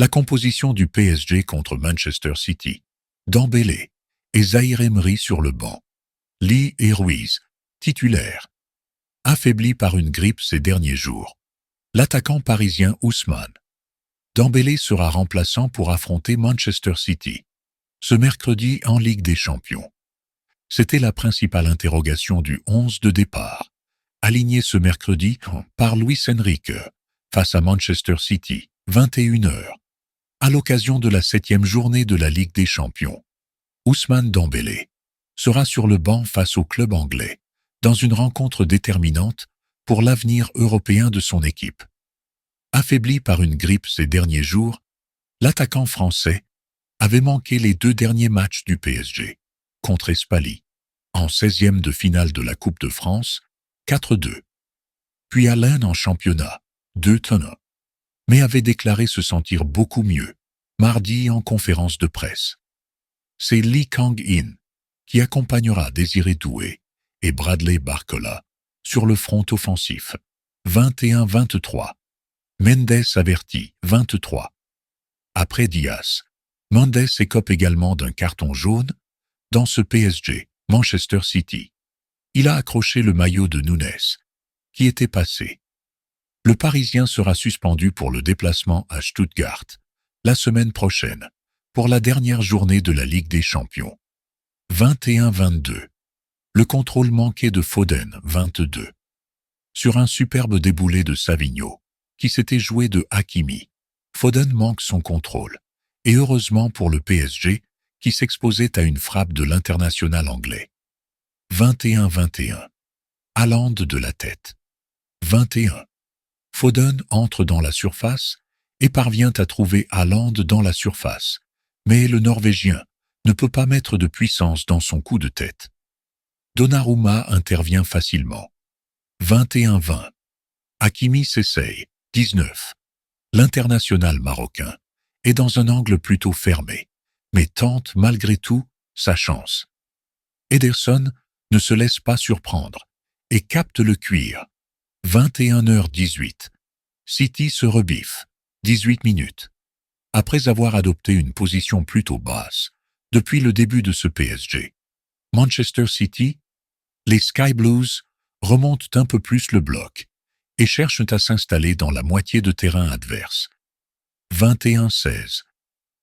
La composition du PSG contre Manchester City. Dembélé et Zaïre Emery sur le banc. Lee et Ruiz, titulaires. Affaibli par une grippe ces derniers jours. L'attaquant parisien Ousmane Dembélé sera remplaçant pour affronter Manchester City ce mercredi en Ligue des Champions. C'était la principale interrogation du 11 de départ, aligné ce mercredi par Luis Enrique face à Manchester City, 21h, à l'occasion de la 7e journée de la Ligue des Champions. Ousmane Dembélé sera sur le banc face au club anglais, dans une rencontre déterminante pour l'avenir européen de son équipe. Affaibli par une grippe ces derniers jours, l'attaquant français avait manqué les 2 derniers matchs du PSG, contre Espali, en 16e de finale de la Coupe de France, 4-2. Puis à Lens en championnat, 2-1. Mais avait déclaré se sentir beaucoup mieux, mardi en conférence de presse. C'est Lee Kang-in qui accompagnera Désiré Doué et Bradley Barcola sur le front offensif, 21-23. Mendes averti, 23. Après Diaz, Mendes écope également d'un carton jaune dans ce PSG, Manchester City. Il a accroché le maillot de Nunes, qui était passé. Le Parisien sera suspendu pour le déplacement à Stuttgart, la semaine prochaine, pour la dernière journée de la Ligue des Champions. 21-22. Le contrôle manqué de Foden, 22. Sur un superbe déboulé de Savigno, qui s'était joué de Hakimi, Foden manque son contrôle, et heureusement pour le PSG, qui s'exposait à une frappe de l'international anglais. 21-21. Haaland de la tête. 21. Foden entre dans la surface et parvient à trouver Haaland dans la surface, mais le Norvégien ne peut pas mettre de puissance dans son coup de tête. Donnarumma intervient facilement. 21-20. Hakimi s'essaye. 19. L'international marocain est dans un angle plutôt fermé, mais tente malgré tout sa chance. Ederson ne se laisse pas surprendre et capte le cuir. 21h18. City se rebiffe. 18 minutes. Après avoir adopté une position plutôt basse depuis le début de ce PSG, Manchester City, les Sky Blues remontent un peu plus le bloc et cherchent à s'installer dans la moitié de terrain adverse. 21-16.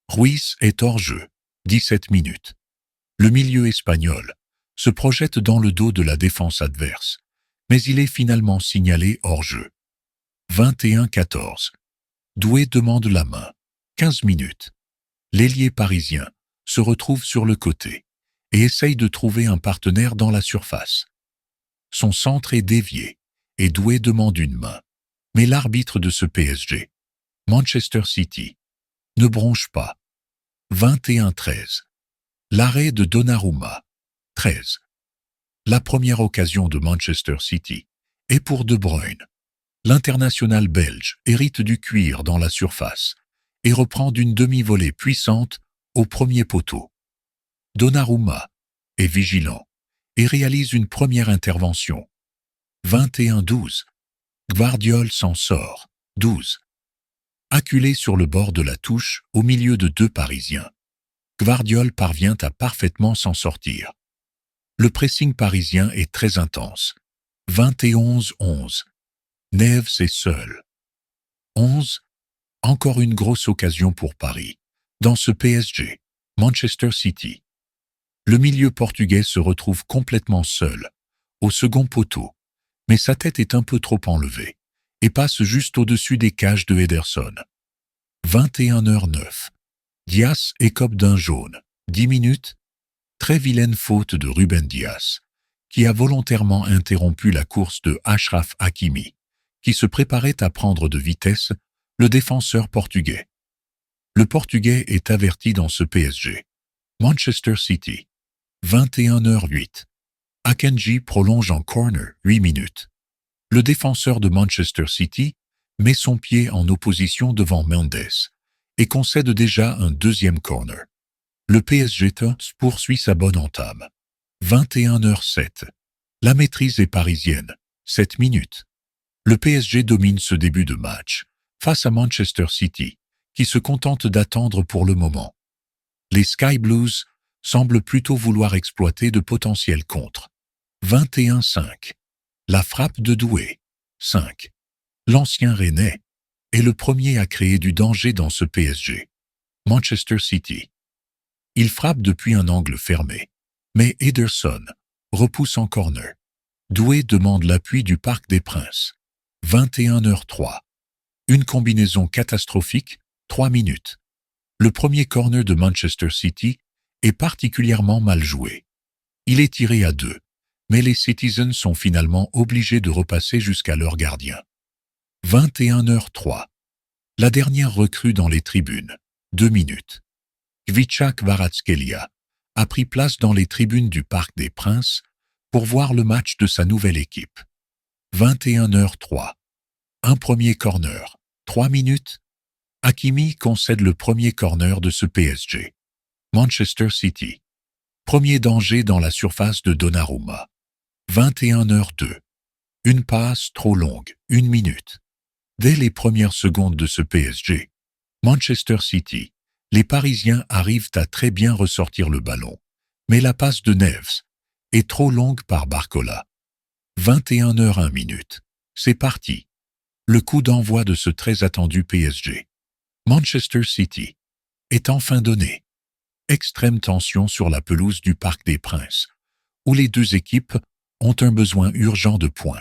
Ruiz est hors jeu. 17 minutes. Le milieu espagnol se projette dans le dos de la défense adverse, mais il est finalement signalé hors jeu. 21-14. Doué demande la main. 15 minutes. L'ailier parisien se retrouve sur le côté et essaye de trouver un partenaire dans la surface. Son centre est dévié et Doué demande une main. Mais l'arbitre de ce PSG, Manchester City, ne bronche pas. 21-13. L'arrêt de Donnarumma. 13. La première occasion de Manchester City est pour De Bruyne. L'international belge hérite du cuir dans la surface et reprend d'une demi-volée puissante au premier poteau. Donnarumma est vigilant et réalise une première intervention. 21-12. Gvardiol s'en sort. 12. Acculé sur le bord de la touche au milieu de 2 Parisiens, Gvardiol parvient à parfaitement s'en sortir. Le pressing parisien est très intense. 21-11. Neves est seul. 11. Encore une grosse occasion pour Paris. Dans ce PSG, Manchester City. Le milieu portugais se retrouve complètement seul, au second poteau, mais sa tête est un peu trop enlevée et passe juste au-dessus des cages de Ederson. 21h09. Diaz écope d'un jaune. 10 minutes. Très vilaine faute de Ruben Diaz, qui a volontairement interrompu la course de Achraf Hakimi, qui se préparait à prendre de vitesse le défenseur portugais. Le Portugais est averti dans ce PSG. Manchester City. 21h08. Akanji prolonge en corner 8 minutes. Le défenseur de Manchester City met son pied en opposition devant Mendes et concède déjà un deuxième corner. Le PSG poursuit sa bonne entame. 21h07. La maîtrise est parisienne. 7 minutes. Le PSG domine ce début de match face à Manchester City, qui se contentent d'attendre pour le moment. Les Sky Blues semblent plutôt vouloir exploiter de potentiels contres. 21-5. La frappe de Doué. 5. L'ancien Rennais est le premier à créer du danger dans ce PSG. Manchester City. Il frappe depuis un angle fermé, mais Ederson repousse en corner. Doué demande l'appui du Parc des Princes. 21h03. Une combinaison catastrophique, 3 minutes. Le premier corner de Manchester City est particulièrement mal joué. Il est tiré à 2, mais les Citizens sont finalement obligés de repasser jusqu'à leur gardien. 21h03. La dernière recrue dans les tribunes, 2 minutes. Kvicha Kvaratskhelia a pris place dans les tribunes du Parc des Princes pour voir le match de sa nouvelle équipe. 21h03. Un premier corner, 3 minutes. Hakimi concède le premier corner de ce PSG. Manchester City. Premier danger dans la surface de Donnarumma. 21h02. Une passe trop longue, 1 minute. Dès les premières secondes de ce PSG, Manchester City, les Parisiens arrivent à très bien ressortir le ballon, mais la passe de Neves est trop longue par Barcola. 21h01 minute. C'est parti. Le coup d'envoi de ce très attendu PSG. Manchester City est enfin donné. Extrême tension sur la pelouse du Parc des Princes, où les deux équipes ont un besoin urgent de points.